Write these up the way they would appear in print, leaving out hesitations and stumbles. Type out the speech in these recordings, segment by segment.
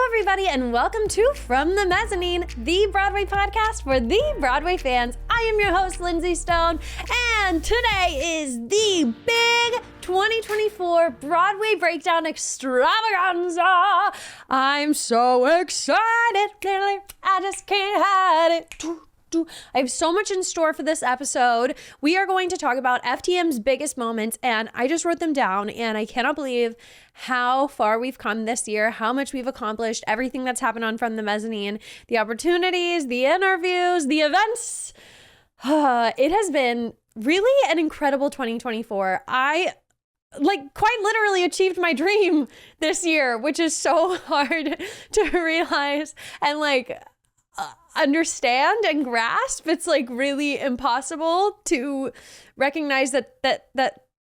everybody, and welcome to From the Mezzanine, the Broadway podcast for the Broadway fans. I am your host, Lindsay Stone, and today is the big 2024 Broadway Breakdown Extravaganza. I'm so excited, I just can't hide it. I have so much in store for this episode. We are going to talk about FTM's biggest moments, and I just wrote them down, and I cannot believe how far we've come this year, how much we've accomplished, everything that's happened on From the Mezzanine, the opportunities, the interviews, the events. It has been really an incredible 2024. I quite literally achieved my dream this year, which is so hard to realize and understand and grasp. It's really impossible to recognize that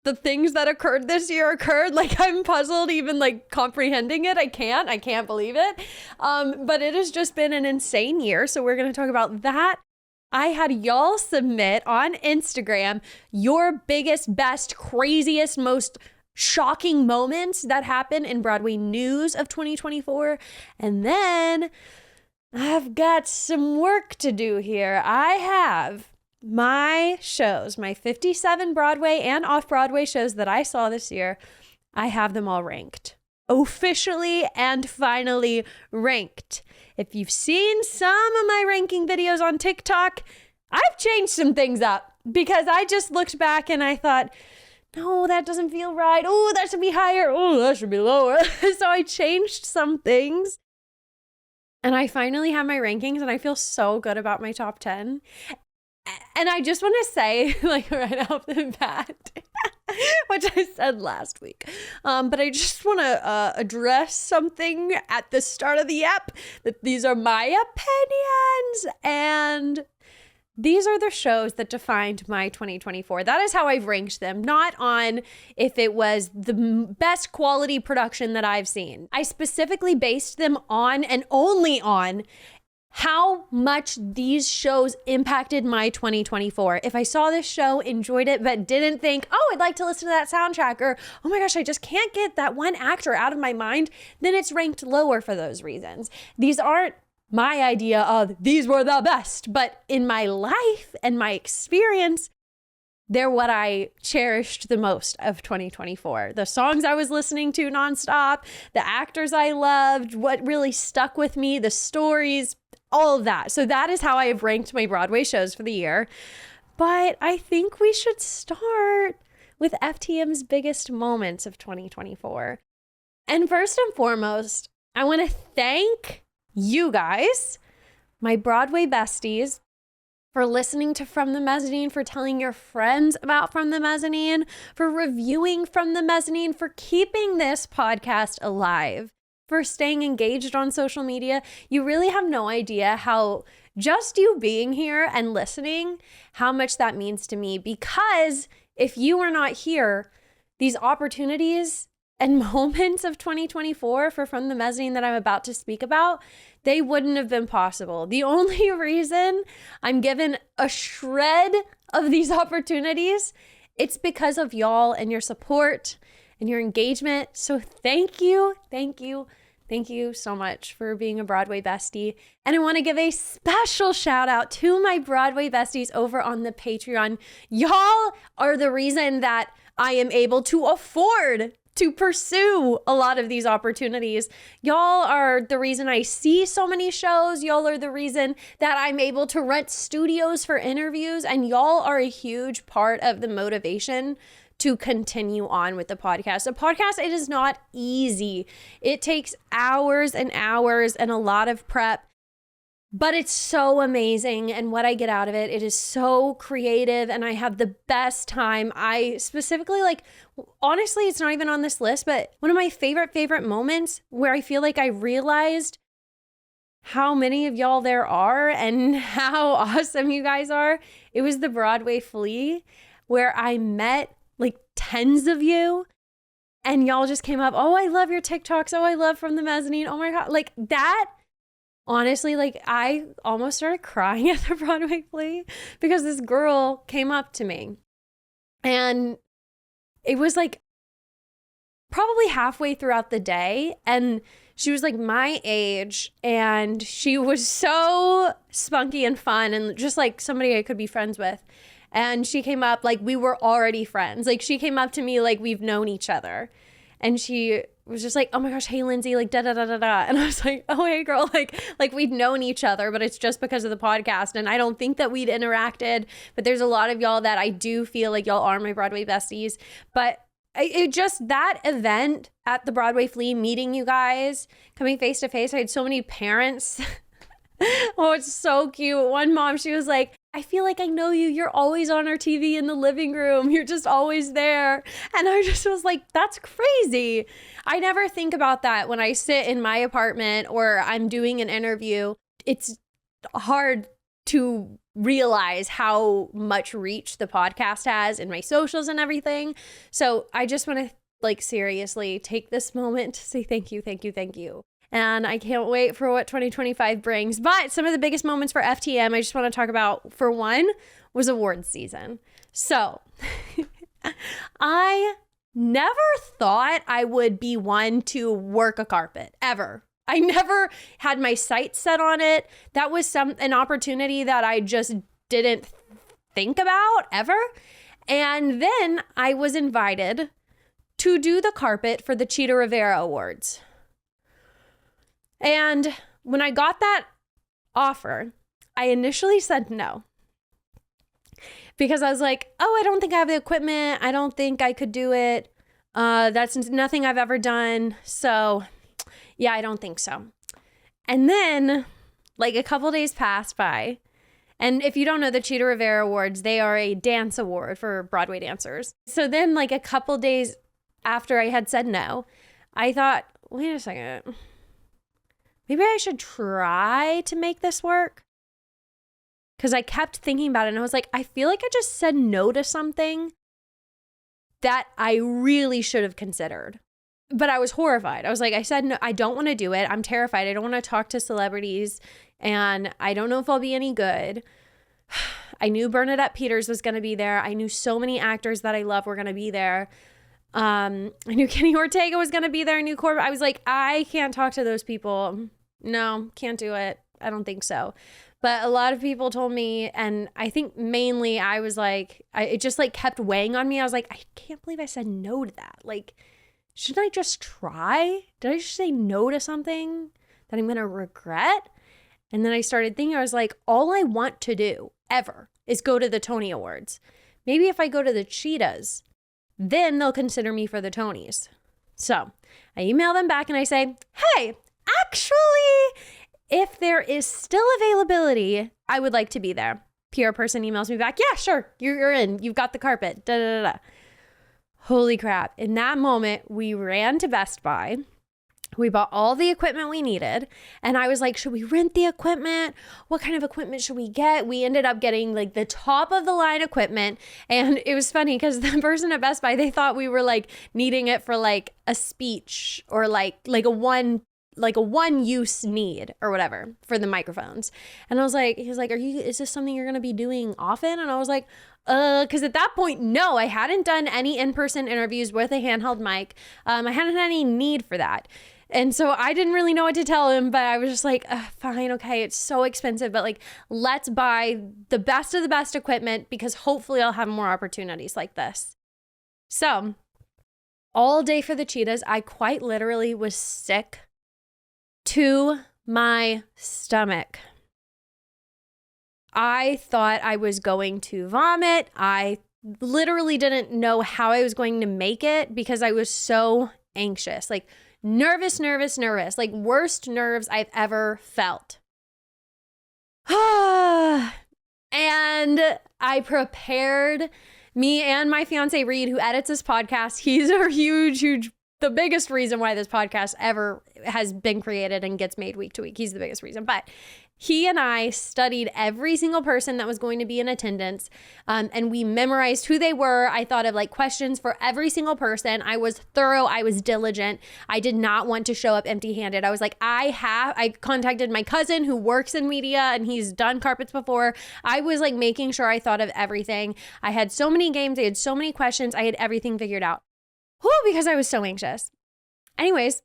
the things that occurred this year occurred. I'm puzzled even comprehending it. I can't believe it. But it has just been an insane year. So we're going to talk about that. I had y'all submit on Instagram your biggest, best, craziest, most shocking moments that happened in Broadway news of 2024. And then I've got some work to do here. I have my shows, my 57 Broadway and off-Broadway shows that I saw this year. I have them all ranked. Officially and finally ranked. If you've seen some of my ranking videos on TikTok, I've changed some things up because I just looked back and I thought, no, that doesn't feel right. Oh, that should be higher. Oh, that should be lower. So I changed some things. And I finally have my rankings, and I feel so good about my top 10. And I just want to say, right off the bat, which I said last week, but I just want to address something at the start of the ep, that these are my opinions, and these are the shows that defined my 2024. That is how I've ranked them, not on if it was the best quality production that I've seen. I specifically based them on and only on how much these shows impacted my 2024. If I saw this show, enjoyed it, but didn't think, oh, I'd like to listen to that soundtrack, or, oh my gosh, I just can't get that one actor out of my mind, then it's ranked lower for those reasons. These aren't my idea of these were the best, but in my life and my experience, they're what I cherished the most of 2024. The songs I was listening to nonstop, the actors I loved, what really stuck with me, the stories, all of that. So that is how I have ranked my Broadway shows for the year. But I think we should start with FTM's biggest moments of 2024. And first and foremost, I want to thank you guys, my Broadway besties, for listening to From the Mezzanine, for telling your friends about From the Mezzanine, for reviewing From the Mezzanine, for keeping this podcast alive, for staying engaged on social media. You really have no idea how just you being here and listening, how much that means to me, because if you were not here, these opportunities and moments of 2024 for From the Mezzanine that I'm about to speak about, they wouldn't have been possible. The only reason I'm given a shred of these opportunities, it's because of y'all and your support and your engagement. So thank you so much for being a Broadway bestie. And I want to give a special shout out to my Broadway besties over on the Patreon. Y'all are the reason that I am able to afford to pursue a lot of these opportunities. Y'all are the reason I see so many shows. Y'all are the reason that I'm able to rent studios for interviews. And y'all are a huge part of the motivation to continue on with the podcast. A podcast, it is not easy. It takes hours and hours and a lot of prep. But it's so amazing, and what I get out of it, it is so creative, and I have the best time. I specifically, honestly, it's not even on this list, but one of my favorite moments where I feel like I realized how many of y'all there are and how awesome you guys are, it was the Broadway Flea, where I met tens of you, and y'all just came up, oh, I love your TikToks, oh, I love From the Mezzanine, oh my God, that. Honestly, I almost started crying at the Broadway Flea because this girl came up to me, and it was probably halfway throughout the day, and She was like my age, and she was so spunky and fun and just like somebody I could be friends with. And she came up like we were already friends. Like she came up to me like we've known each other. And she was just like, oh my gosh, hey Lindsay, like da da da da da. And I was like, oh hey girl, like we'd known each other, but it's just because of the podcast. And I don't think that we'd interacted, but there's a lot of y'all that I do feel like y'all are my Broadway besties. But it just, that event at the Broadway Flea, meeting you guys, coming face to face, I had so many parents. Oh, it's so cute. One mom, she was like, I feel like I know you. You're always on our TV in the living room. You're just always there. And I just was like, that's crazy. I never think about that when I sit in my apartment or I'm doing an interview. It's hard to realize how much reach the podcast has in my socials and everything. So I just want to like seriously take this moment to say thank you, thank you, thank you. And I can't wait for what 2025 brings. But some of the biggest moments for FTM I just want to talk about, for one, was awards season. So I never thought I would be one to work a carpet, ever. I never had my sights set on it. That was an opportunity that I just didn't think about ever. And then I was invited to do the carpet for the Cheetah Rivera Awards. And when I got that offer, I initially said no. Because I was like, oh, I don't think I have the equipment. I don't think I could do it. That's nothing I've ever done. So yeah, I don't think so. And then like a couple days passed by. And if you don't know the Cheetah Rivera Awards, they are a dance award for Broadway dancers. So then like a couple days after I had said no, I thought, wait a second. Maybe I should try to make this work. Because I kept thinking about it and I was like, I feel like I just said no to something that I really should have considered. But I was horrified. I was like, I said, no, I don't want to do it. I'm terrified. I don't want to talk to celebrities and I don't know if I'll be any good. I knew Bernadette Peters was going to be there. I knew so many actors that I love were going to be there. I knew Kenny Ortega was going to be there. I knew Corbett. I was like, I can't talk to those people. No, can't do it. I don't think so. But a lot of people told me, and I think mainly I was like, it just like kept weighing on me. I was like, I can't believe I said no to that. Like, shouldn't I just try? Did I just say no to something that I'm going to regret? And then I started thinking, I was like, all I want to do ever is go to the Tony Awards. Maybe if I go to the Cheetahs, then they'll consider me for the Tonys. So I email them back and I say, hey, actually, if there is still availability, I would like to be there. PR person emails me back, yeah, sure, you're in. You've got the carpet. Da, da, da, da. Holy crap. In that moment, we ran to Best Buy. We bought all the equipment we needed. And I was like, should we rent the equipment? What kind of equipment should we get? We ended up getting like the top of the line equipment. And it was funny because the person at Best Buy, they thought we were like needing it for like a speech or like a one use need or whatever for the microphones. And I was like, he was like, is this something you're going to be doing often? And I was like, because at that point, no, I hadn't done any in-person interviews with a handheld mic. I hadn't had any need for that. And so I didn't really know what to tell him, but I was just like, fine, okay, it's so expensive, but like, let's buy the best of the best equipment because hopefully I'll have more opportunities like this. So all day for the Cheetahs, I quite literally was sick to my stomach. I thought I was going to vomit. I literally didn't know how I was going to make it because I was so anxious, like nervous, like worst nerves I've ever felt. And I prepared, me and my fiance Reed, who edits this podcast. He's a huge, the biggest reason why this podcast ever has been created and gets made week to week. He's the biggest reason. But he and I studied every single person that was going to be in attendance, and we memorized who they were. I thought of like questions for every single person. I was thorough. I was diligent. I did not want to show up empty-handed. I was like, I contacted my cousin who works in media and he's done carpets before. I was like making sure I thought of everything. I had so many games. I had so many questions. I had everything figured out. Whew, because I was so anxious. Anyways,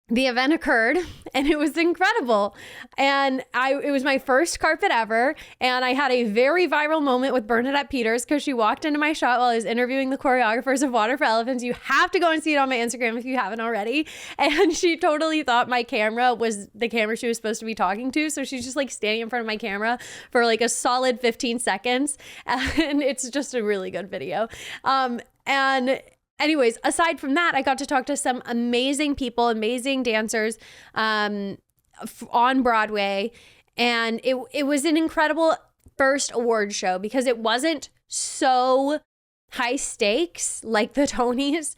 the event occurred and it was incredible. And it was my first carpet ever. And I had a very viral moment with Bernadette Peters because she walked into my shot while I was interviewing the choreographers of Water for Elephants. You have to go and see it on my Instagram if you haven't already. And she totally thought my camera was the camera she was supposed to be talking to. So she's just like standing in front of my camera for like a solid 15 seconds. And it's just a really good video. And anyways, aside from that, I got to talk to some amazing people, amazing dancers on Broadway. And it was an incredible first award show because it wasn't so high stakes like the Tonys,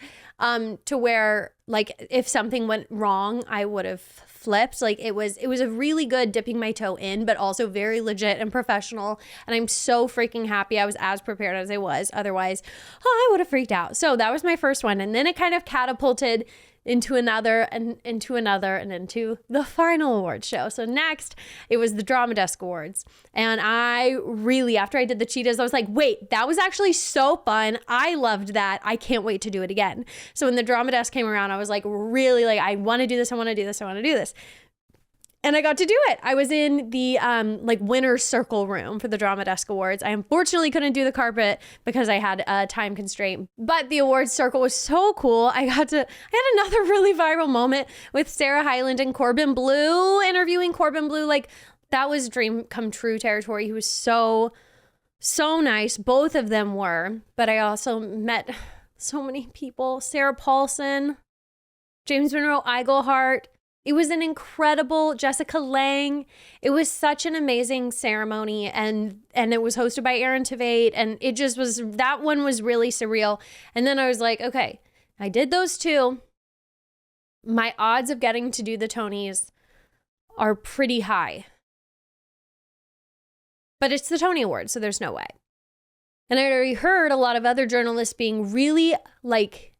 to where like if something went wrong, I would have flipped. Like it was a really good dipping my toe in, but also very legit and professional. And I'm so freaking happy I was as prepared as I was. Otherwise, I would have freaked out. So that was my first one. And then it kind of catapulted into another and into another and into the final award show. So next, it was the Drama Desk Awards. And I really, after I did the cheetahs, I was like, wait, that was actually so fun. I loved that. I can't wait to do it again. So when the Drama Desk came around, I was like, really like, I want to do this. I want to do this. I want to do this. And I got to do it. I was in the like winner's circle room for the Drama Desk Awards. I unfortunately couldn't do the carpet because I had a time constraint, but the awards circle was so cool. I had another really viral moment with Sarah Hyland and Corbin Bleu, interviewing Corbin Bleu. Like that was dream come true territory. He was so nice. Both of them were, but I also met so many people. Sarah Paulson, James Monroe Iglehart. It was an incredible Jessica Lange. It was such an amazing ceremony, and it was hosted by Aaron Tveit, and it just was, that one was really surreal. And then I was like, okay, I did those two. My odds of getting to do the Tonys are pretty high. But it's the Tony Awards, so there's no way. And I already heard a lot of other journalists being really like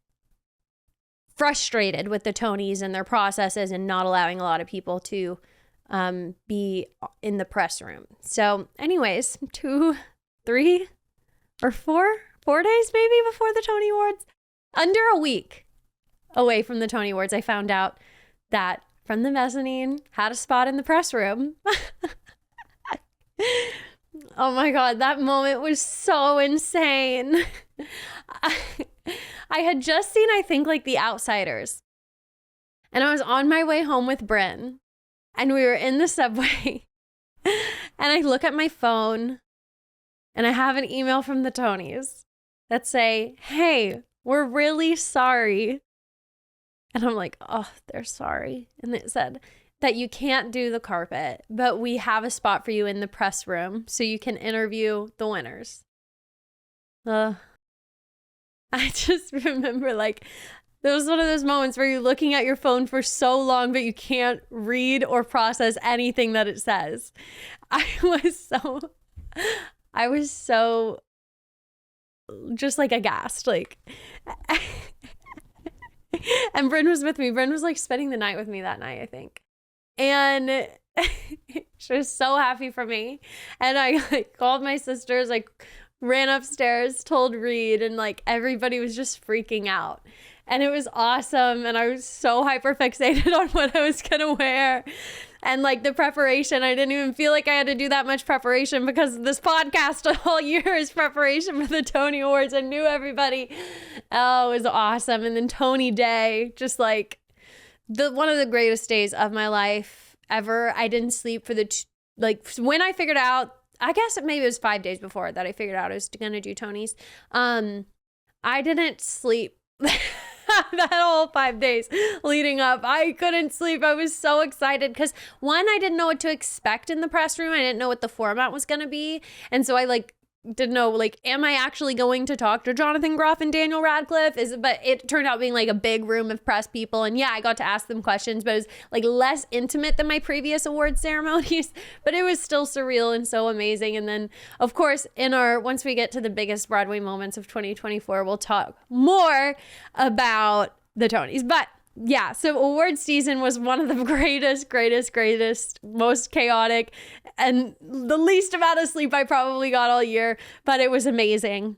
frustrated with the Tonys and their processes and not allowing a lot of people to be in the press room. So anyways, 2, 3 or 4 days maybe before the Tony Awards, under a week away from the Tony Awards, I found out that From the Mezzanine had a spot in the press room. Oh my God, that moment was so insane. I had just seen, I think, like The Outsiders. And I was on my way home with Bryn. And we were in the subway. And I look at my phone. And I have an email from the Tonys that say, hey, we're really sorry. And I'm like, oh, they're sorry. And it said that you can't do the carpet, but we have a spot for you in the press room so you can interview the winners. I just remember, like, there was one of those moments where you're looking at your phone for so long, but you can't read or process anything that it says. I was so just like aghast, like, and Bryn was with me. Bryn was like spending the night with me that night, I think. And she was so happy for me. And I like called my sisters, like ran upstairs, told Reed, and like everybody was just freaking out. And it was awesome. And I was so hyper fixated on what I was going to wear. And like the preparation, I didn't even feel like I had to do that much preparation because this podcast all year is preparation for the Tony Awards. I knew everybody. Oh, it was awesome. And then Tony Day, just like one of the greatest days of my life ever. I didn't sleep for when I figured out, I guess maybe it was 5 days before that I figured out I was going to do Tony's. I didn't sleep that whole 5 days leading up. I couldn't sleep. I was so excited because one, I didn't know what to expect in the press room. I didn't know what the format was going to be. And so I like didn't know, like, am I actually going to talk to Jonathan Groff and Daniel Radcliffe? But it turned out being like a big room of press people. And yeah, I got to ask them questions, but it was like less intimate than my previous award ceremonies, but it was still surreal and so amazing. And then of course, once we get to the biggest Broadway moments of 2024, we'll talk more about the Tonys. But yeah, so award season was one of the greatest, most chaotic, and the least amount of sleep I probably got all year, but it was amazing.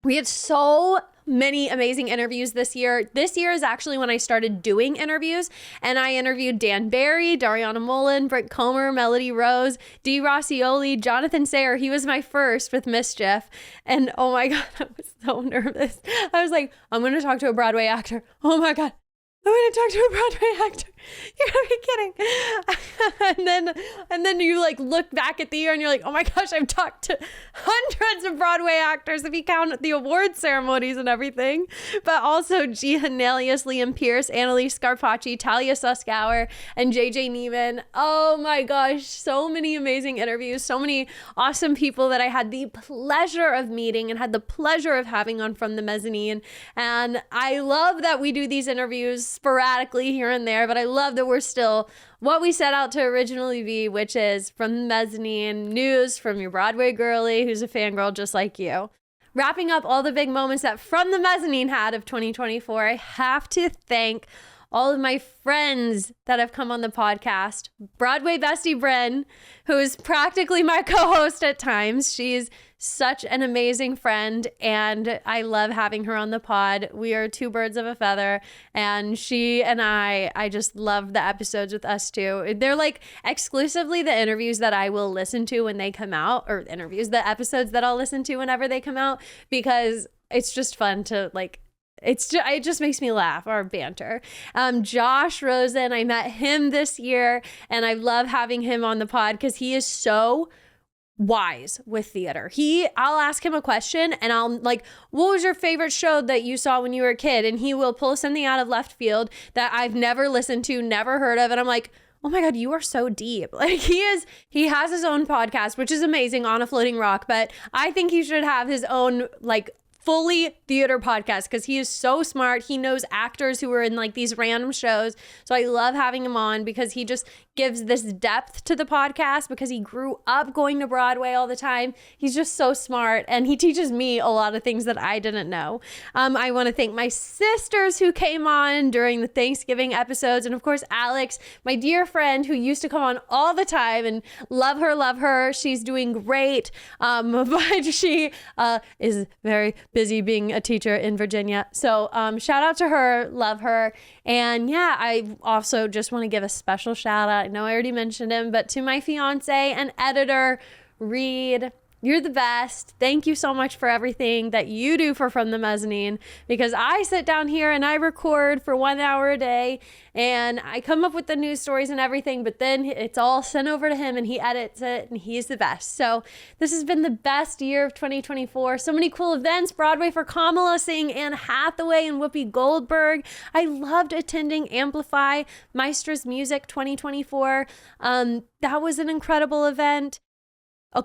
We had so many amazing interviews this year. This year is actually when I started doing interviews, and I interviewed Dan Barry, Dariana Mullen, Brent Comer, Melody Rose, Dee Rossioli, Jonathan Sayer. He was my first with Mischief. And oh my God, I was so nervous. I was like, I'm going to talk to a Broadway actor. Oh my God, I'm going to talk to a Broadway actor. You're gonna be kidding. and then you like look back at the year and you're like, oh my gosh, I've talked to hundreds of Broadway actors if you count the award ceremonies and everything. But also G. Hanelius, Liam Pierce, Annalise Scarpacci, Talia Suskauer, and JJ Neiman. Oh my gosh, so many amazing interviews, so many awesome people that I had the pleasure of meeting and had the pleasure of having on From the Mezzanine. And I love that we do these interviews sporadically here and there, but I love that we're still what we set out to originally be, which is From the Mezzanine, news from your Broadway girly who's a fangirl just like you. Wrapping up all the big moments that From the Mezzanine had of 2024, I have to thank all of my friends that have come on the podcast. Broadway bestie Bryn, who is practically my co-host at times. She's such an amazing friend, and I love having her on the pod. We are two birds of a feather, and she and I just love the episodes with us too. They're like exclusively the interviews that I will listen to when they come out, or the episodes that I'll listen to whenever they come out, because it's just fun to like, it just makes me laugh, our banter. Josh Rosen, I met him this year, and I love having him on the pod because he is so wise with theater. I'll ask him a question and I'll like, what was your favorite show that you saw when you were a kid? And he will pull something out of left field that I've never listened to, never heard of. And I'm like, oh my God, you are so deep. Like he has his own podcast, which is amazing, On a Floating Rock, but I think he should have his own like fully theater podcast because he is so smart. He knows actors who are in like these random shows. So I love having him on because he just gives this depth to the podcast because he grew up going to Broadway all the time. He's just so smart and he teaches me a lot of things that I didn't know. I want to thank my sisters who came on during the Thanksgiving episodes, and of course Alex, my dear friend who used to come on all the time, and love her. She's doing great, but she is very busy being a teacher in Virginia. So shout out to her, love her. And yeah, I also just want to give a special shout out. I know I already mentioned him, but to my fiance and editor, Reed. You're the best. Thank you so much for everything that you do for From the Mezzanine, because I sit down here and I record for 1 hour a day and I come up with the news stories and everything, but then it's all sent over to him and he edits it and he's the best. So this has been the best year of 2024. So many cool events. Broadway for Kamala seeing Anne Hathaway and Whoopi Goldberg. I loved attending Amplify Maestra's Music 2024. That was an incredible event.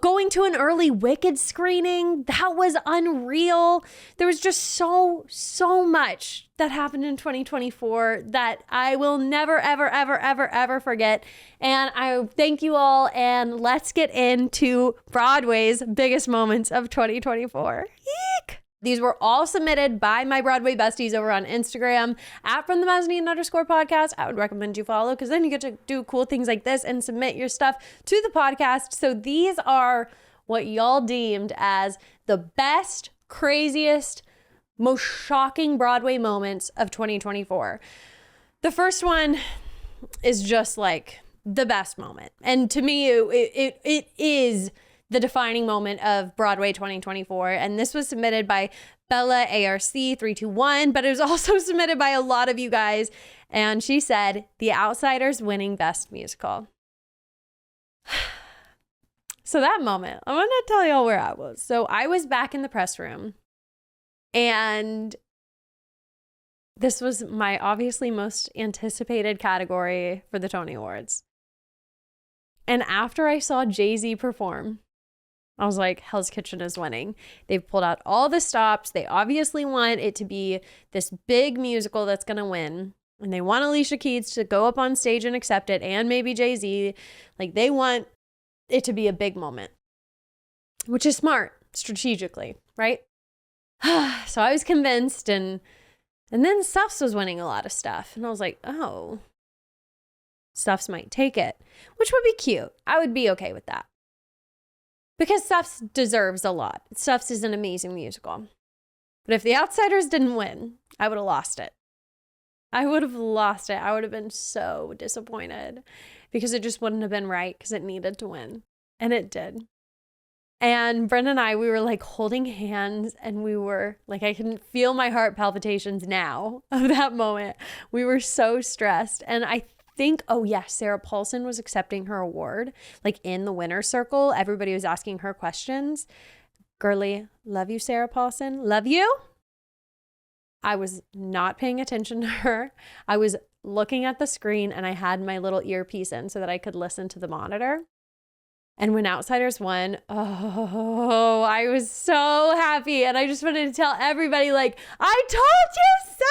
Going to an early Wicked screening, that was unreal. There was just so much that happened in 2024 that I will never, ever forget. And I thank you all, and let's get into Broadway's biggest moments of 2024. Eek! These were all submitted by my Broadway besties over on Instagram at From the Mezzanine _podcast. I would recommend you follow because then you get to do cool things like this and submit your stuff to the podcast. So these are what y'all deemed as the best, craziest, most shocking Broadway moments of 2024. The first one is just like the best moment. And to me, it is the defining moment of Broadway 2024. And this was submitted by Bella ARC321, but it was also submitted by a lot of you guys. And she said, The Outsiders winning Best Musical. So that moment, I'm going to tell y'all where I was. So I was back in the press room, and this was my obviously most anticipated category for the Tony Awards. And after I saw Jay-Z perform, I was like, Hell's Kitchen is winning. They've pulled out all the stops. They obviously want it to be this big musical that's going to win. And they want Alicia Keys to go up on stage and accept it, and maybe Jay-Z. Like, they want it to be a big moment, which is smart strategically, right? So I was convinced, and then Stuffs was winning a lot of stuff. And I was like, oh, Stuffs might take it, which would be cute. I would be okay with that. Because Stuffs deserves a lot. Stuffs is an amazing musical. But if the Outsiders didn't win, I would have lost it. I would have lost it. I would have been so disappointed because it just wouldn't have been right because it needed to win. And it did. And Brenda and I, we were like holding hands and we were like, I can feel my heart palpitations now of that moment. We were so stressed. And I think, oh yes, Sarah Paulson was accepting her award, like in the winner's circle. Everybody was asking her questions. Girly, love you, Sarah Paulson. Love you. I was not paying attention to her. I was looking at the screen and I had my little earpiece in so that I could listen to the monitor. And when Outsiders won, oh, I was so happy. And I just wanted to tell everybody, like, I told you so.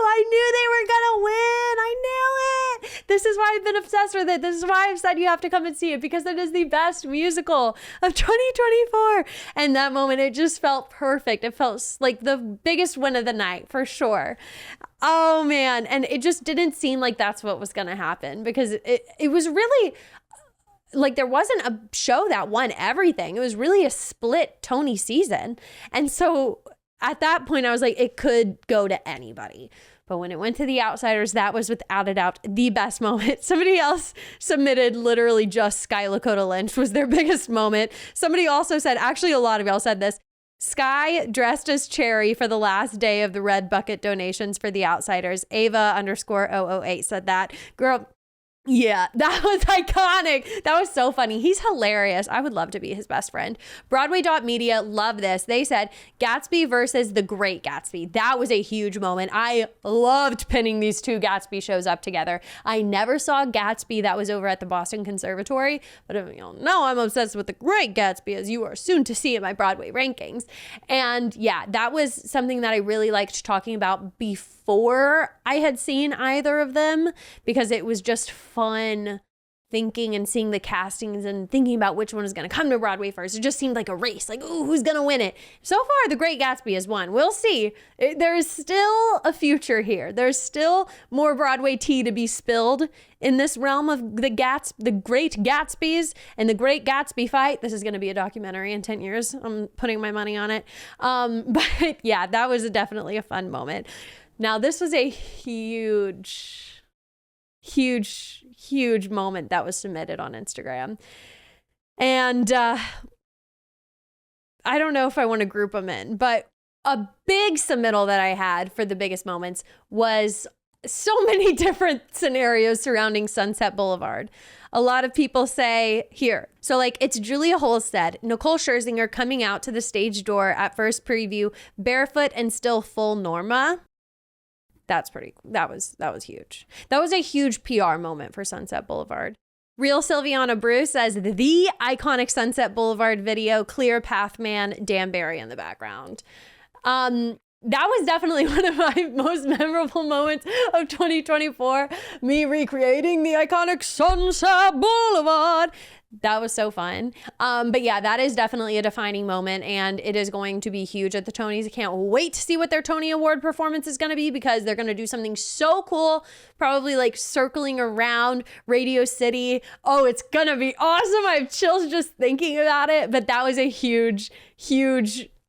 I knew they were going to win. I knew it. This is why I've been obsessed with it. This is why I've said you have to come and see it, because it is the best musical of 2024. And that moment, it just felt perfect. It felt like the biggest win of the night for sure. Oh, man. And it just didn't seem like that's what was going to happen, because it was really... like there wasn't a show that won everything. It was really a split Tony season. And so at that point I was like, it could go to anybody. But when it went to the Outsiders, that was without a doubt the best moment. Somebody else submitted literally just Sky Lakota Lynch was their biggest moment. Somebody also said, actually a lot of y'all said this, Sky dressed as Cherry for the last day of the Red Bucket donations for the Outsiders. Ava_008 said that. Girl, yeah, that was iconic. That was so funny. He's hilarious. I would love to be his best friend. Broadway.media, love this. They said Gatsby versus The Great Gatsby. That was a huge moment. I loved pinning these two Gatsby shows up together. I never saw Gatsby. That was over at the Boston Conservatory. But you all know I'm obsessed with The Great Gatsby, as you are soon to see in my Broadway rankings. And yeah, that was something that I really liked talking about before I had seen either of them, because it was just fun thinking and seeing the castings and thinking about which one is going to come to Broadway first. It just seemed like a race, like, ooh, who's going to win it? So far, The Great Gatsby has won. We'll see. There is still a future here. There's still more Broadway tea to be spilled in this realm of the Great Gatsbys and The Great Gatsby fight. This is going to be a documentary in 10 years. I'm putting my money on it. But yeah, that was definitely a fun moment. Now, this was a huge moment that was submitted on Instagram. And I don't know if I want to group them in, but a big submittal that I had for the biggest moments was so many different scenarios surrounding Sunset Boulevard. A lot of people say here. So like it's Julia Holstead, Nicole Scherzinger coming out to the stage door at first preview, barefoot and still full Norma. That was huge. That was a huge PR moment for Sunset Boulevard. Real Sylviana Bruce says the iconic Sunset Boulevard video, Clear Path Man, Dan Barry in the background. That was definitely one of my most memorable moments of 2024. Me recreating the iconic Sunset Boulevard. That was so fun. But yeah, that is definitely a defining moment, and it is going to be huge at the Tonys. I can't wait to see what their Tony Award performance is going to be, because they're going to do something so cool, probably like circling around Radio City. Oh, it's going to be awesome. I have chills just thinking about it. But that was a huge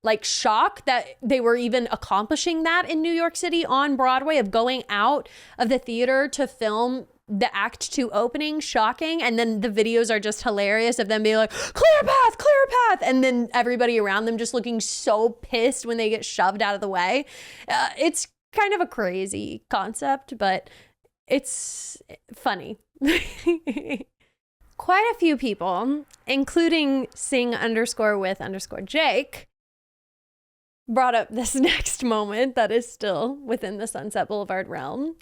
like shock that they were even accomplishing that in New York City on Broadway, of going out of the theater to film the Act 2 opening. Shocking. And then the videos are just hilarious of them being like, clear path. And then everybody around them just looking so pissed when they get shoved out of the way. It's kind of a crazy concept, but it's funny. Quite a few people, including sing_with_Jake, brought up this next moment that is still within the Sunset Boulevard realm.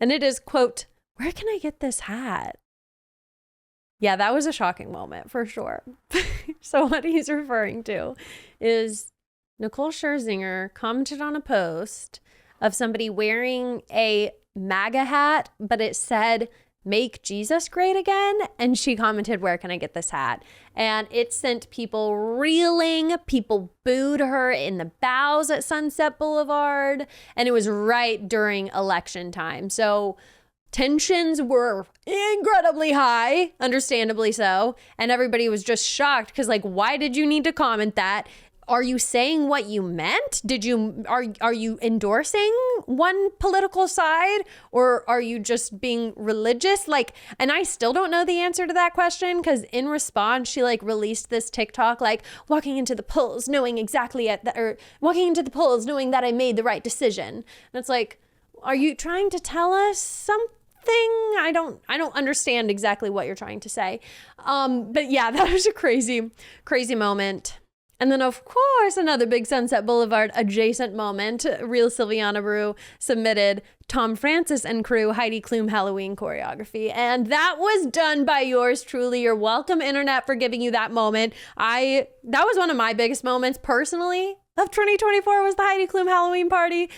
And it is, quote, where can I get this hat? Yeah, that was a shocking moment for sure. So what he's referring to is Nicole Scherzinger commented on a post of somebody wearing a MAGA hat, but it said, Make Jesus Great Again. And she commented, where can I get this hat? And it sent people reeling. People booed her in the bows at Sunset Boulevard. And it was right during election time. So tensions were incredibly high, understandably so. And everybody was just shocked because, like, why did you need to comment that? are you saying what you meant? Are you endorsing one political side, or are you just being religious? Like, and I still don't know the answer to that question, because in response, she like released this TikTok, like walking into the polls knowing exactly walking into the polls knowing that I made the right decision. And it's like, are you trying to tell us something? I don't understand exactly what you're trying to say. But yeah, that was a crazy moment. And then, of course, another big Sunset Boulevard adjacent moment. Real Sylviana Brew submitted Tom Francis and crew Heidi Klum Halloween choreography. And that was done by yours truly. You're welcome, internet, for giving you that moment. That was one of my biggest moments personally of 2024 was the Heidi Klum Halloween party.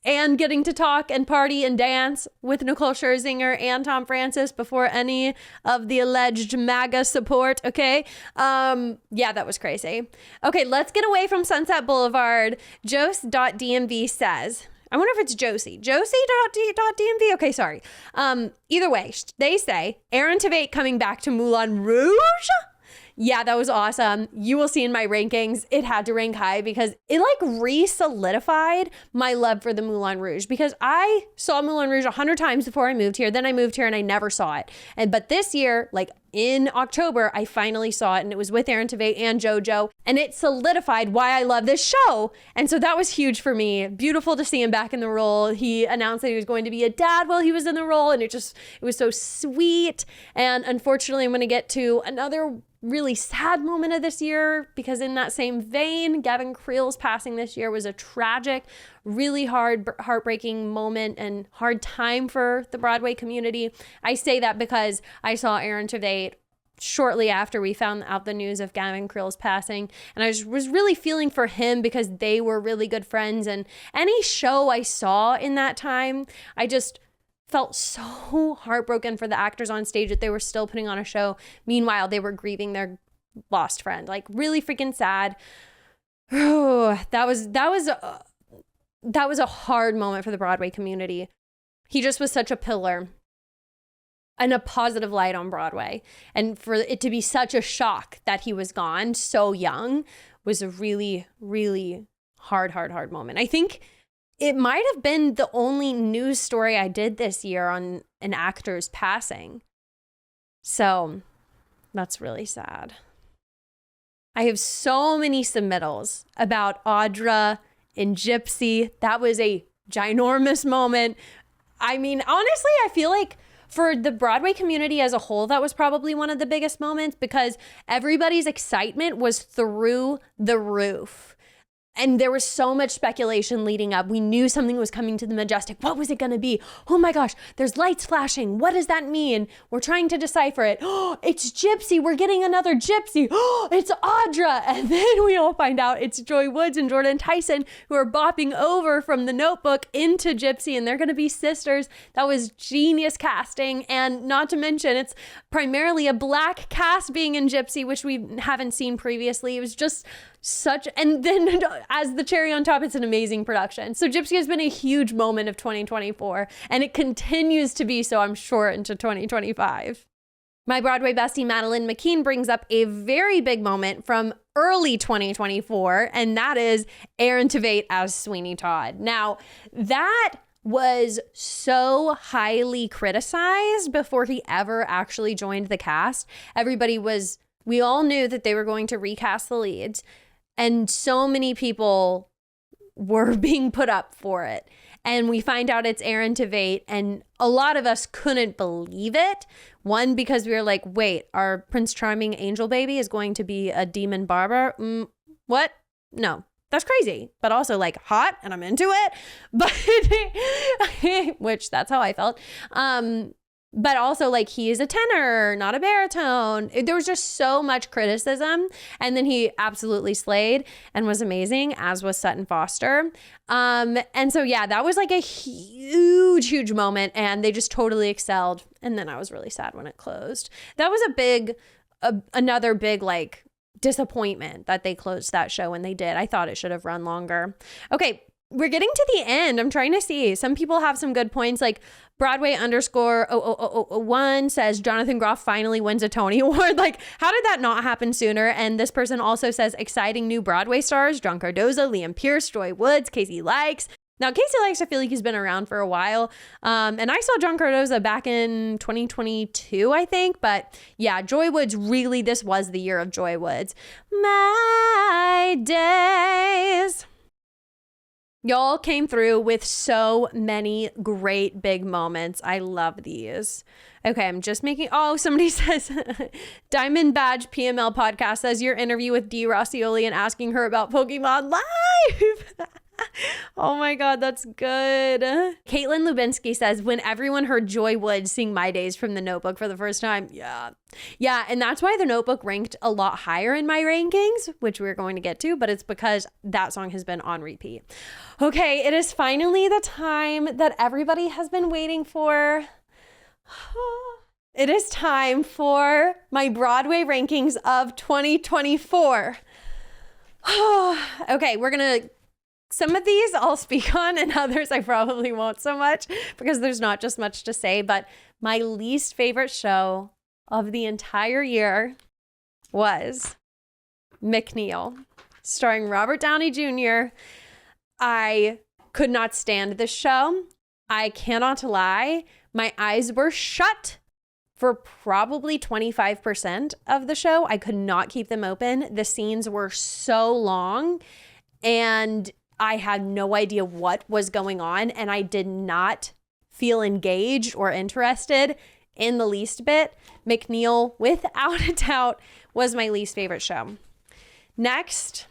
And getting to talk and party and dance with Nicole Scherzinger and Tom Francis before any of the alleged MAGA support, okay? Yeah, that was crazy. Okay, let's get away from Sunset Boulevard. Jose.dmv says, I wonder if it's Josie. Josie.dmv? Okay, sorry. Either way, they say, Aaron Tveit coming back to Moulin Rouge? Yeah, that was awesome. You will see in my rankings, it had to rank high because it like re-solidified my love for the Moulin Rouge, because I saw Moulin Rouge 100 times before I moved here. Then I moved here and I never saw it. But this year, like in October, I finally saw it, and it was with Aaron Tveit and JoJo, and it solidified why I love this show. And so that was huge for me. Beautiful to see him back in the role. He announced that he was going to be a dad while he was in the role, and it was so sweet. And unfortunately, I'm going to get to another really sad moment of this year, because in that same vein, Gavin Creel's passing this year was a tragic, really heartbreaking moment and hard time for the Broadway community. I say that because I saw Aaron Tveit shortly after we found out the news of Gavin Creel's passing, and I was really feeling for him because they were really good friends, and any show I saw in that time, I just felt so heartbroken for the actors on stage that they were still putting on a show. Meanwhile, they were grieving their lost friend. Like, really freaking sad. That was a hard moment for the Broadway community. He just was such a pillar and a positive light on Broadway. And for it to be such a shock that he was gone so young was a really, really hard moment. I think it might have been the only news story I did this year on an actor's passing. So that's really sad. I have so many submittals about Audra and Gypsy. That was a ginormous moment. I mean, honestly, I feel like for the Broadway community as a whole, that was probably one of the biggest moments, because everybody's excitement was through the roof. And there was so much speculation leading up. We knew something was coming to the Majestic. What was it going to be? Oh my gosh, there's lights flashing. What does that mean? We're trying to decipher it. Oh, it's Gypsy. We're getting another Gypsy. Oh, it's Audra. And then we all find out it's Joy Woods and Jordan Tyson, who are bopping over from The Notebook into Gypsy, and they're going to be sisters. That was genius casting. And not to mention, it's primarily a Black cast being in Gypsy, which we haven't seen previously. It was just and then as the cherry on top, it's an amazing production. So Gypsy has been a huge moment of 2024, and it continues to be so, I'm sure, into 2025. My Broadway bestie Madeline McKean brings up a very big moment from early 2024, and that is Aaron Tveit as Sweeney Todd. Now, that was so highly criticized before he ever actually joined the cast. We all knew that they were going to recast the leads, and so many people were being put up for it. And we find out it's Aaron Tveit, and a lot of us couldn't believe it. One, because we were like, wait, our Prince Charming angel baby is going to be a demon barber? What? No, that's crazy. But also like hot, and I'm into it. But which that's how I felt. But also, like, he is a tenor, not a baritone. There was just so much criticism. And then he absolutely slayed and was amazing, as was Sutton Foster. And so, yeah, that was like a huge moment. And they just totally excelled. And then I was really sad when it closed. That was another big, like, disappointment that they closed that show when they did. I thought it should have run longer. Okay, we're getting to the end. I'm trying to see. Some people have some good points, like Broadway _00001 says Jonathan Groff finally wins a Tony Award. Like, how did that not happen sooner? And this person also says exciting new Broadway stars, John Cardoza, Liam Pierce, Joy Woods, Casey Likes. Now, Casey Likes, I feel like he's been around for a while. And I saw John Cardoza back in 2022, I think. But yeah, Joy Woods, really, this was the year of Joy Woods. My days. Y'all came through with so many great big moments. I love these. Okay, I'm just making, somebody says, Diamond Badge PML podcast says your interview with Dee Rossioli and asking her about Pokemon Live. Oh my God, that's good. Caitlin Lubinsky says, when everyone heard Joy Woods sing My Days from The Notebook for the first time. Yeah, and that's why The Notebook ranked a lot higher in my rankings, which we're going to get to, but it's because that song has been on repeat. Okay, it is finally the time that everybody has been waiting for. It is time for my Broadway rankings of 2024. Okay, we're going to, some of these I'll speak on and others I probably won't so much because there's not just much to say, but my least favorite show of the entire year was McNeil, starring Robert Downey Jr. I could not stand this show. I cannot lie. My eyes were shut for probably 25% of the show. I could not keep them open. The scenes were so long and I had no idea what was going on, and I did not feel engaged or interested in the least bit. McNeil, without a doubt, was my least favorite show. Next,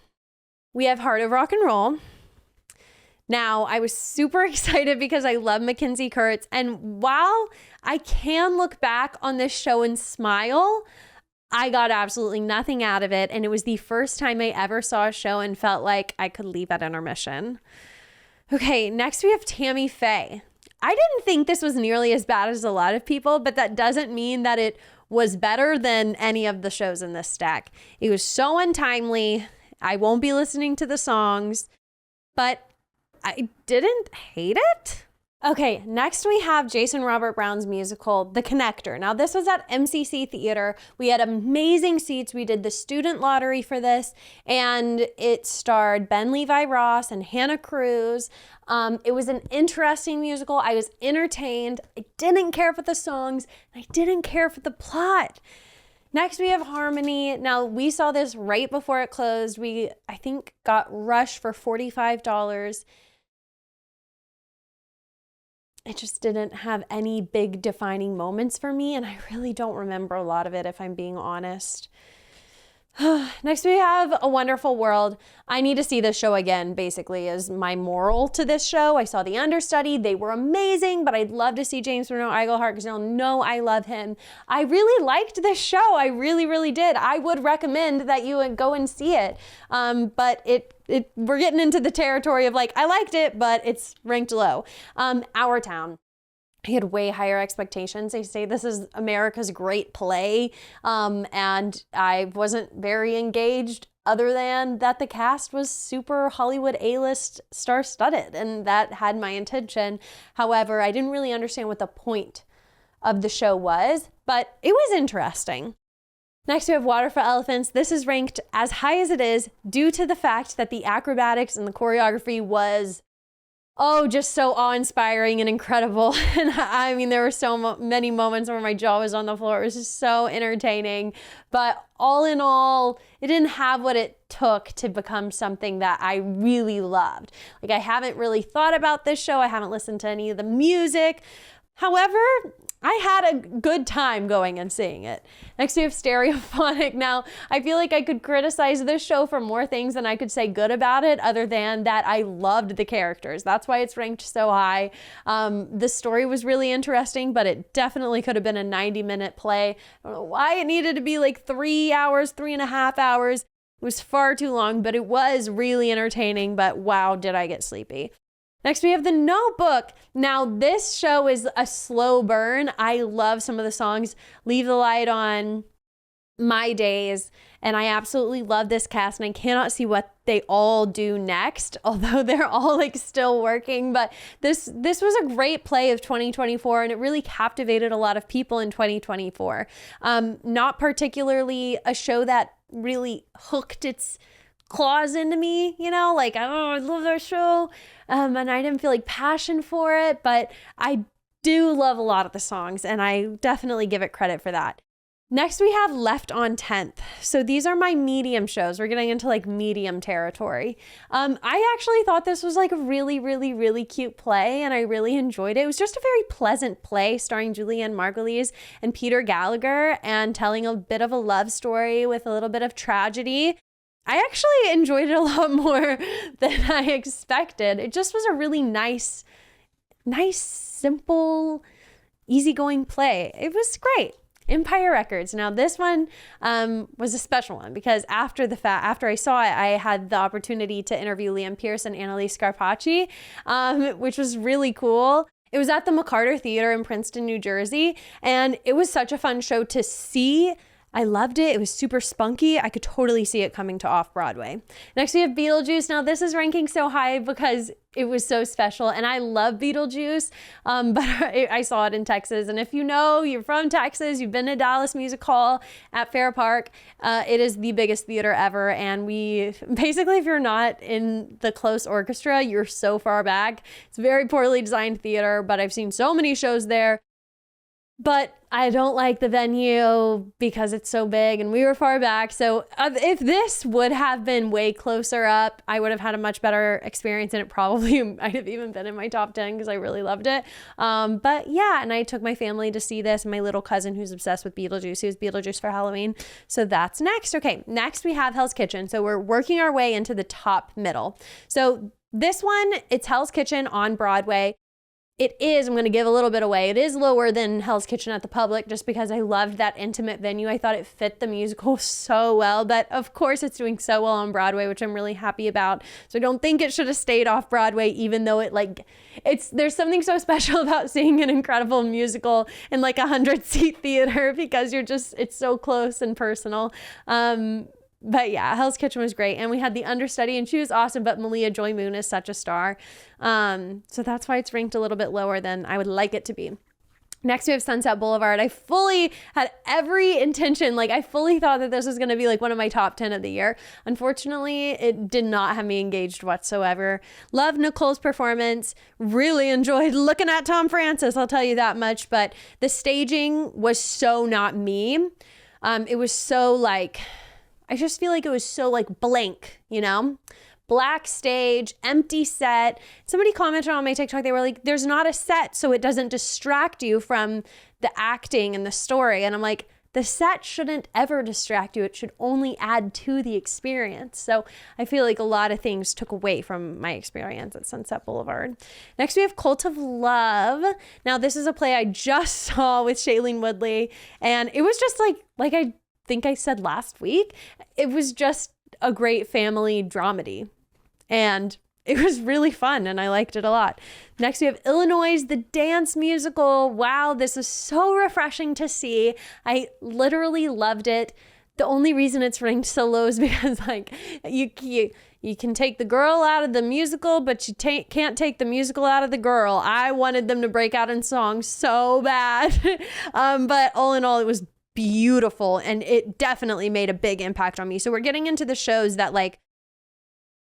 we have Heart of Rock and Roll. Now, I was super excited because I love Mackenzie Kurtz, and while I can look back on this show and smile, I got absolutely nothing out of it, and it was the first time I ever saw a show and felt like I could leave at intermission. Okay, next we have Tammy Faye. I didn't think this was nearly as bad as a lot of people, but that doesn't mean that it was better than any of the shows in this stack. It was so untimely. I won't be listening to the songs, but I didn't hate it. Okay, next we have Jason Robert Brown's musical, The Connector. Now, this was at MCC Theater. We had amazing seats. We did the student lottery for this, and it starred Ben Levi Ross and Hannah Cruz. It was an interesting musical. I was entertained. I didn't care for the songs, and I didn't care for the plot. Next, we have Harmony. Now, we saw this right before it closed. We, I think, got rushed for $45. It just didn't have any big defining moments for me, and I really don't remember a lot of it, if I'm being honest. Next, we have A Wonderful World. I need to see this show again, basically, is my moral to this show. I saw the understudy. They were amazing, but I'd love to see James Renaud Iglehart because you'll know I love him. I really liked this show. I really, really did. I would recommend that you go and see it. But we're getting into the territory of like, I liked it, but it's ranked low. Our Town. I had way higher expectations. They say this is America's great play, and I wasn't very engaged other than that the cast was super Hollywood A-list star-studded, and that had my attention. However, I didn't really understand what the point of the show was, but it was interesting. Next, we have Water for Elephants. This is ranked as high as it is due to the fact that the acrobatics and the choreography was just so awe-inspiring and incredible. And I mean, there were so many moments where my jaw was on the floor. It was just so entertaining. But all in all, it didn't have what it took to become something that I really loved. Like, I haven't really thought about this show. I haven't listened to any of the music. However, I had a good time going and seeing it. Next, we have Stereophonic. Now, I feel like I could criticize this show for more things than I could say good about it, other than that I loved the characters. That's why it's ranked so high. The story was really interesting, but it definitely could have been a 90-minute play. I don't know why it needed to be like 3 hours, 3.5 hours. It was far too long, but it was really entertaining. But wow, did I get sleepy. Next, we have The Notebook. Now, this show is a slow burn. I love some of the songs. Leave the Light On, My Days. and I absolutely love this cast, and I cannot see what they all do next, although they're all like still working. But this was a great play of 2024, and it really captivated a lot of people in 2024. Not particularly a show that really hooked its claws into me, you know, like, oh, I love that show, and I didn't feel like passion for it, but I do love a lot of the songs, and I definitely give it credit for that. Next, we have Left on 10th. So these are my medium shows. We're getting into like medium territory. I actually thought this was like a really, really, really cute play, and I really enjoyed it. It was just a very pleasant play starring Julianne Margulies and Peter Gallagher, and telling a bit of a love story with a little bit of tragedy. I actually enjoyed it a lot more than I expected. It just was a really nice, simple, easygoing play. It was great. Empire Records. Now this one was a special one because after I saw it, I had the opportunity to interview Liam Pierce and Annalise Scarpacci, which was really cool. It was at the McCarter Theater in Princeton, New Jersey, and it was such a fun show to see. I loved it. It was super spunky. I could totally see it coming to off-Broadway. Next, we have Beetlejuice. Now, this is ranking so high because it was so special, and I love Beetlejuice, but I saw it in Texas. And if you know, you're from Texas, you've been to Dallas Music Hall at Fair Park, it is the biggest theater ever. And we basically, if you're not in the close orchestra, you're so far back. It's a very poorly designed theater, but I've seen so many shows there. But I don't like the venue because it's so big and we were far back. So if this would have been way closer up, I would have had a much better experience, and it probably might have even been in my top 10 because I really loved it. But yeah, and I took my family to see this, my little cousin who's obsessed with Beetlejuice. He was Beetlejuice for Halloween. So that's next. Okay, next we have Hell's Kitchen. So we're working our way into the top middle. So this one, it's Hell's Kitchen on Broadway. It is, I'm going to give a little bit away, it is lower than Hell's Kitchen at the Public just because I loved that intimate venue. I thought it fit the musical so well, but of course it's doing so well on Broadway, which I'm really happy about. So I don't think it should have stayed off Broadway, even though there's something so special about seeing an incredible musical in like 100-seat theater because it's so close and personal. But yeah, Hell's Kitchen was great. And we had the understudy, and she was awesome, but Malia Joy Moon is such a star. So that's why it's ranked a little bit lower than I would like it to be. Next, we have Sunset Boulevard. I fully had every intention, I fully thought that this was going to be like one of my top 10 of the year. Unfortunately, it did not have me engaged whatsoever. Loved Nicole's performance. Really enjoyed looking at Tom Francis, I'll tell you that much. But the staging was so not me. It was so I just feel like it was so blank, you know? Black stage, empty set. Somebody commented on my TikTok, they were like, there's not a set so it doesn't distract you from the acting and the story. And I'm like, the set shouldn't ever distract you. It should only add to the experience. So I feel like a lot of things took away from my experience at Sunset Boulevard. Next, we have Cult of Love. Now, this is a play I just saw with Shailene Woodley. And it was just like I think I said last week, it was just a great family dramedy. And it was really fun and I liked it a lot. Next, we have Illinois, the dance musical. Wow, this is so refreshing to see. I literally loved it. The only reason it's ranked so low is because you can take the girl out of the musical, but you can't take the musical out of the girl. I wanted them to break out in song so bad. But all in all, it was beautiful, and it definitely made a big impact on me. So we're getting into the shows that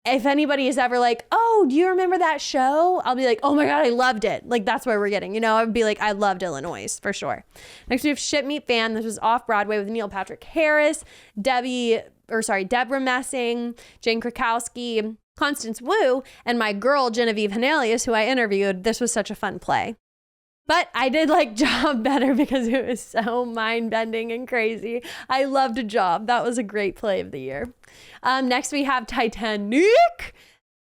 if anybody is ever oh, do you remember that show? I'll be like, oh my God, I loved it. That's where we're getting, I would be like, I loved Illinois for sure. Next we have Ship Meet Fan. This was off Broadway with Neil Patrick Harris, Deborah Messing, Jane Krakowski, Constance Wu, and my girl Genevieve Hanelius, who I interviewed. This was such a fun play. But I did like Job better because it was so mind-bending and crazy. I loved Job. That was a great play of the year. Next, we have Titanic.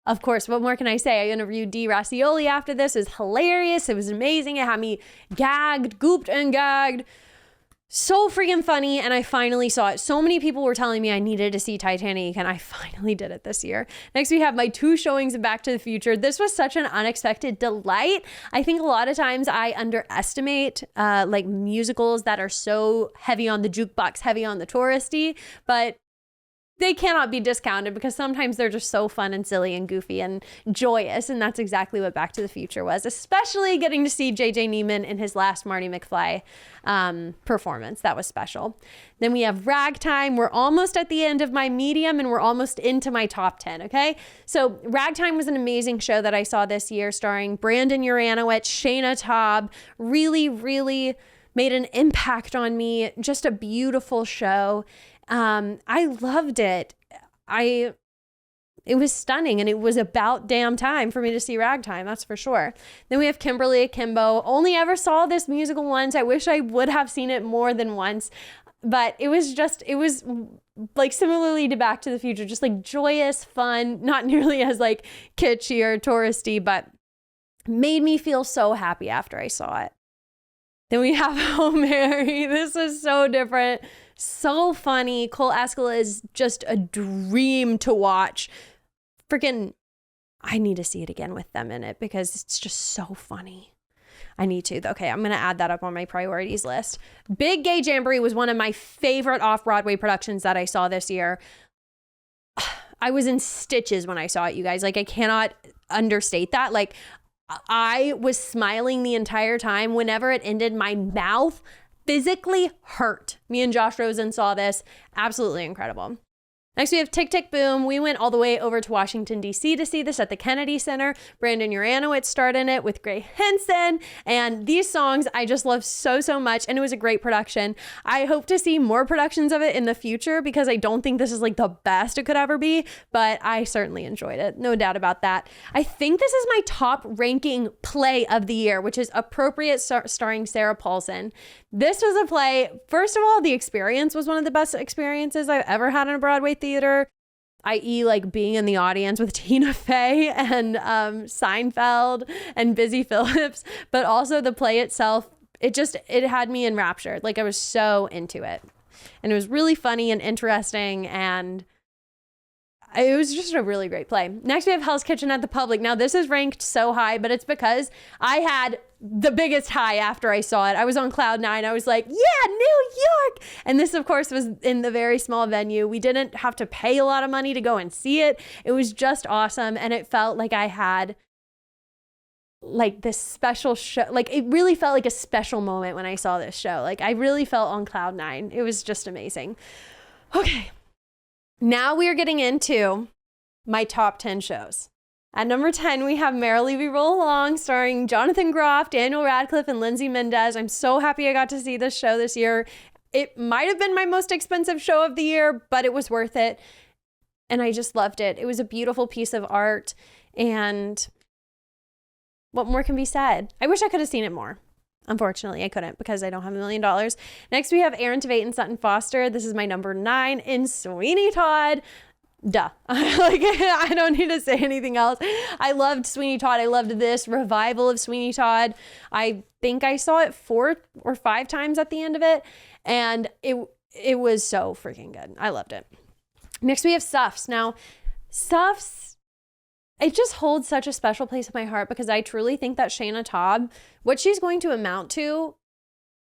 Of course, what more can I say? I interviewed Dee Racioli after this. It was hilarious. It was amazing. It had me gagged, gooped and gagged. So freaking funny, and I finally saw it. So many people were telling me I needed to see Titanic, and I finally did it this year. Next, we have my 2 showings of Back to the Future. This was such an unexpected delight. I think a lot of times I underestimate like musicals that are so heavy on the jukebox, heavy on the touristy, but they cannot be discounted because sometimes they're just so fun and silly and goofy and joyous. And that's exactly what Back to the Future was, especially getting to see JJ Neiman in his last Marty McFly performance. That was special. Then we have Ragtime. We're almost at the end of my medium and we're almost into my top 10. Okay. So Ragtime was an amazing show that I saw this year starring Brandon Uranowitz, Shayna Taub. Really, really made an impact on me. Just a beautiful show. I loved it. It was stunning, and it was about damn time for me to see Ragtime, that's for sure. Then we have Kimberly Akimbo. Only ever saw this musical once. I wish I would have seen it more than once, but it was like similarly to Back to the Future, just like joyous, fun, not nearly as like kitschy or touristy, but made me feel so happy after I saw it. Then we have Oh Mary. This is so different. So funny. Cole Escala is just a dream to watch. Freaking, I need to see it again with them in it because it's just so funny. I need to. Okay, I'm going to add that up on my priorities list. Big Gay Jamboree was one of my favorite off-Broadway productions that I saw this year. I was in stitches when I saw it, you guys. Like, I cannot understate that. Like, I was smiling the entire time. Whenever it ended, my mouth physically hurt. Me and Josh Rosen saw this. Absolutely incredible. Next, we have Tick, Tick, Boom. We went all the way over to Washington, D.C. to see this at the Kennedy Center. Brandon Uranowitz starred in it with Gray Henson. And these songs I just love so, so much. And it was a great production. I hope to see more productions of it in the future because I don't think this is like the best it could ever be. But I certainly enjoyed it. No doubt about that. I think this is my top ranking play of the year, which is Appropriate starring Sarah Paulson. This was a play. First of all, the experience was one of the best experiences I've ever had in a Broadway theater, i.e. like being in the audience with Tina Fey and Seinfeld and Busy Phillips, but also the play itself, it had me enraptured. Like I was so into it. And it was really funny and interesting, and it was just a really great play. Next, we have Hell's Kitchen at the Public. Now, this is ranked so high, but it's because I had the biggest high after I saw it. I was on cloud 9. I was like, yeah, New York. And this, of course, was in the very small venue. We didn't have to pay a lot of money to go and see it. It was just awesome. And it felt like I had like this special show. Like it really felt like a special moment when I saw this show. Like I really felt on cloud 9. It was just amazing. Okay. Now we are getting into my top 10 shows. At number 10, we have Merrily We Roll Along, starring Jonathan Groff, Daniel Radcliffe, and Lindsay Mendez. I'm so happy I got to see this show this year. It might have been my most expensive show of the year, but it was worth it. And I just loved it. It was a beautiful piece of art. And what more can be said? I wish I could have seen it more. Unfortunately, I couldn't because I don't have $1 million. Next, we have Aaron Tveit and Sutton Foster. This is my number 9 in Sweeney Todd. Duh. Like, I don't need to say anything else. I loved Sweeney Todd. I loved this revival of Sweeney Todd. I think I saw it 4 or 5 times at the end of it. And it was so freaking good. I loved it. Next, we have Suffs. Now, Suffs, it just holds such a special place in my heart because I truly think that Shayna Taub, what she's going to amount to,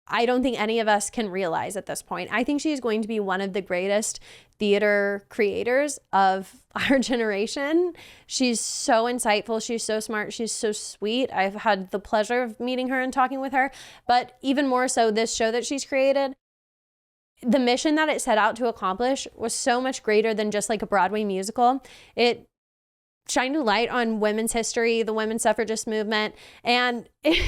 I don't think any of us can realize at this point. I think she is going to be one of the greatest theater creators of our generation. She's so insightful. She's so smart. She's so sweet. I've had the pleasure of meeting her and talking with her. But even more so, this show that she's created, the mission that it set out to accomplish was so much greater than just like a Broadway musical. It shined a light on women's history, the women's suffragist movement, and like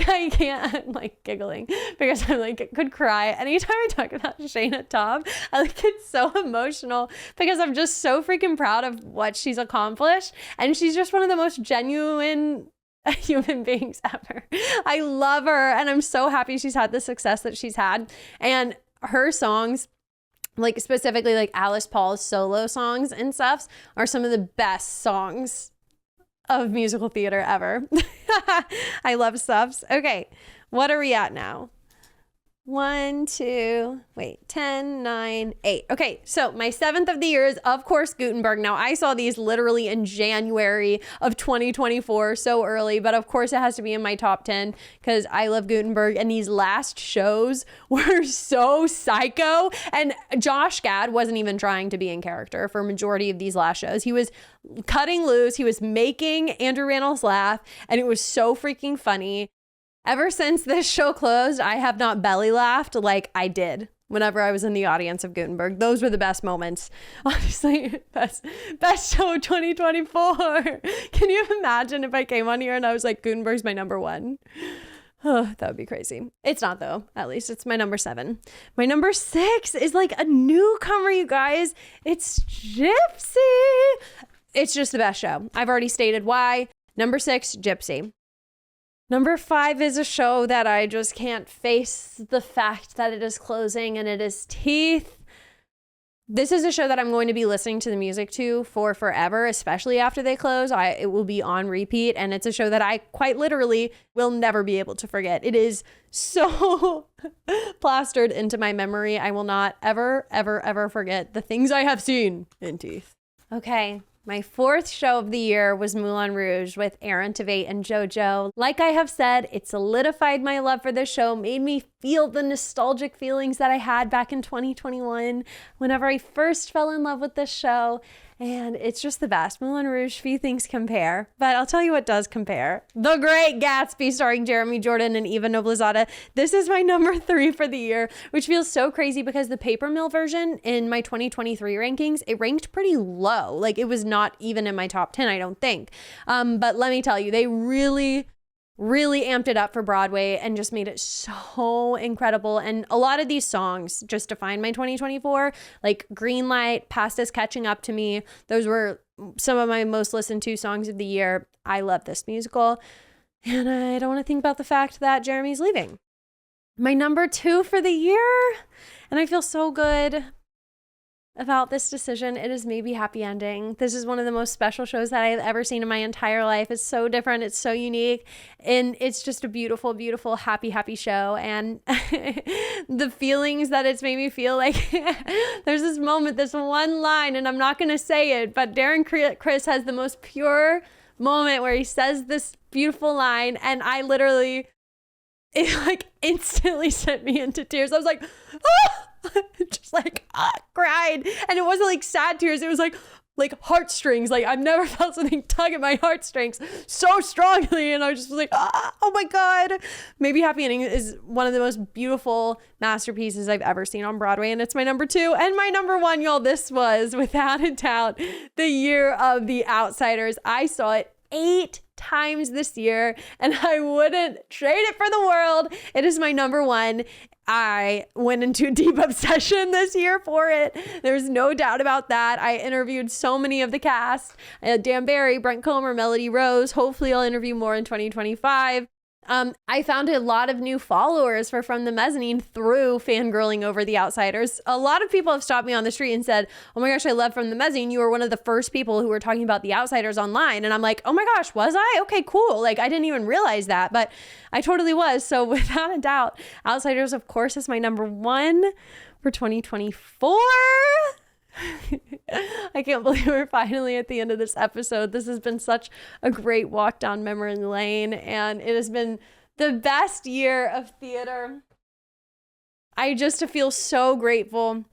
I can't, I'm like giggling because I'm like could cry anytime I talk about Shayna Taub. I like get so emotional because I'm just so freaking proud of what she's accomplished, and she's just one of the most genuine human beings ever. I love her, and I'm so happy she's had the success that she's had, and her songs, like specifically like Alice Paul's solo songs and stuff, are some of the best songs of musical theater ever. I love Suffs. Okay, what are we at now? 1, 2, wait, 10, 9, 8. Okay, so my 7th of the year is, of course, Gutenberg. Now, I saw these literally in January of 2024, so early, but of course it has to be in my top 10 because I love Gutenberg, and these last shows were so psycho, and Josh Gad wasn't even trying to be in character for a majority of these last shows. He was cutting loose, he was making Andrew Rannells laugh, and it was so freaking funny. Ever since this show closed, I have not belly laughed like I did whenever I was in the audience of Gutenberg. Those were the best moments. Honestly, best show of 2024. Can you imagine if I came on here and I was like, Gutenberg's my number 1? Oh, that would be crazy. It's not though. At least it's my number 7. My number 6 is like a newcomer, you guys. It's Gypsy. It's just the best show. I've already stated why. Number 6, Gypsy. Number 5 is a show that I just can't face the fact that it is closing, and it is Teeth. This is a show that I'm going to be listening to the music to for forever, especially after they close. It will be on repeat, and it's a show that I quite literally will never be able to forget. It is so plastered into my memory. I will not ever, ever, ever forget the things I have seen in Teeth. Okay. My 4th show of the year was Moulin Rouge with Aaron Tveit and JoJo. Like I have said, it solidified my love for this show, made me feel the nostalgic feelings that I had back in 2021 whenever I first fell in love with this show. And it's just the best. Moulin Rouge, few things compare, but I'll tell you what does compare. The Great Gatsby, starring Jeremy Jordan and Eva Noblezada. This is my number 3 for the year, which feels so crazy because the Paper Mill version in my 2023 rankings, it ranked pretty low. Like, it was not even in my top 10, I don't think. But let me tell you, they really amped it up for Broadway and just made it so incredible. And a lot of these songs just defined my 2024, like Green Light, Past Is Catching Up to Me. Those were some of my most listened to songs of the year. I love this musical, and I don't want to think about the fact that Jeremy's leaving. My number 2 for the year, and I feel so good about this decision. It is maybe Happy Ending. This is one of the most special shows that I've ever seen in my entire life. It's so different. It's so unique. And it's just a beautiful, beautiful, happy show. And the feelings that it's made me feel, like there's this moment, this one line, and I'm not going to say it, but Darren Criss has the most pure moment where he says this beautiful line. And I literally, it like instantly sent me into tears. I was like, ah! Just like cried, and it wasn't like sad tears, it was like heartstrings. Like, I've never felt something tug at my heartstrings so strongly, and I was just like, oh my god. Maybe Happy Ending is one of the most beautiful masterpieces I've ever seen on Broadway, and it's my number 2. And my number 1, y'all, this was without a doubt the year of The Outsiders. I saw it 8 times this year, and I wouldn't trade it for the world. It is my number 1. I went into a deep obsession this year for it. There's no doubt about that. I interviewed so many of the cast. Dan Barry, Brent Comer, Melody Rose. Hopefully I'll interview more in 2025. I found a lot of new followers for From the Mezzanine through fangirling over The Outsiders. A lot of people have stopped me on the street and said, oh my gosh, I love From the Mezzanine. You were one of the first people who were talking about The Outsiders online. And I'm like, oh my gosh, was I? Okay, cool. Like, I didn't even realize that, but I totally was. So without a doubt, Outsiders, of course, is my number 1 for 2024. I can't believe we're finally at the end of this episode. This has been such a great walk down memory lane, and it has been the best year of theater. I just feel so grateful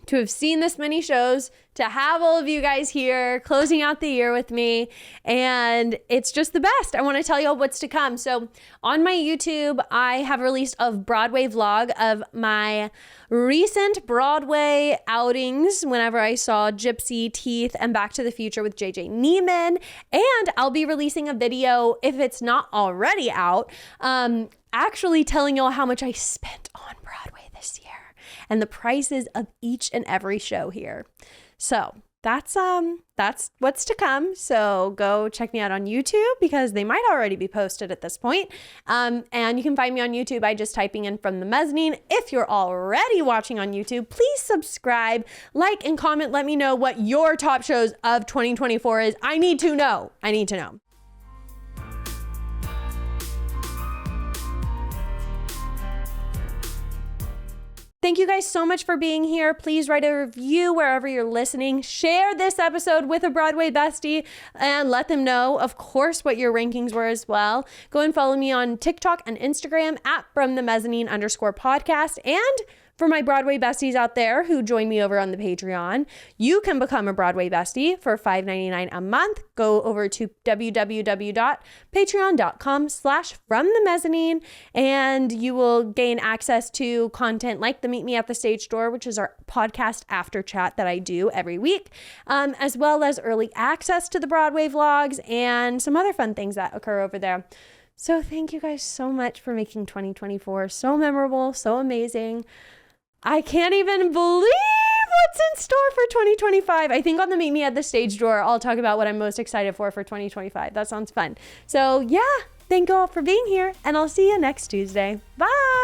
to have seen this many shows, to have all of you guys here closing out the year with me, and it's just the best. I want to tell you all what's to come. So on my YouTube, I have released a Broadway vlog of my recent Broadway outings whenever I saw Gypsy, Teeth, and Back to the Future with JJ Neiman. And I'll be releasing a video, if it's not already out, actually telling y'all how much I spent on Broadway this year and the prices of each and every show here. So that's what's to come. So go check me out on YouTube, because they might already be posted at this point. And you can find me on YouTube by just typing in From the Mezzanine. If you're already watching on YouTube, please subscribe, like, and comment. Let me know what your top shows of 2024 is. I need to know. Thank you guys so much for being here. Please write a review wherever you're listening. Share this episode with a Broadway bestie and let them know, of course, what your rankings were as well. Go and follow me on TikTok and Instagram at @FromTheMezzanine_podcast. And for my Broadway besties out there who join me over on the Patreon, you can become a Broadway bestie for $5.99 a month. Go over to www.patreon.com/FromTheMezzanine and you will gain access to content like the Meet Me at the Stage Door, which is our podcast after chat that I do every week, as well as early access to the Broadway vlogs and some other fun things that occur over there. So thank you guys so much for making 2024 so memorable, so amazing. I can't even believe what's in store for 2025. I think on the Meet Me at the Stage Door, I'll talk about what I'm most excited for 2025. That sounds fun. So yeah, thank you all for being here and I'll see you next Tuesday. Bye.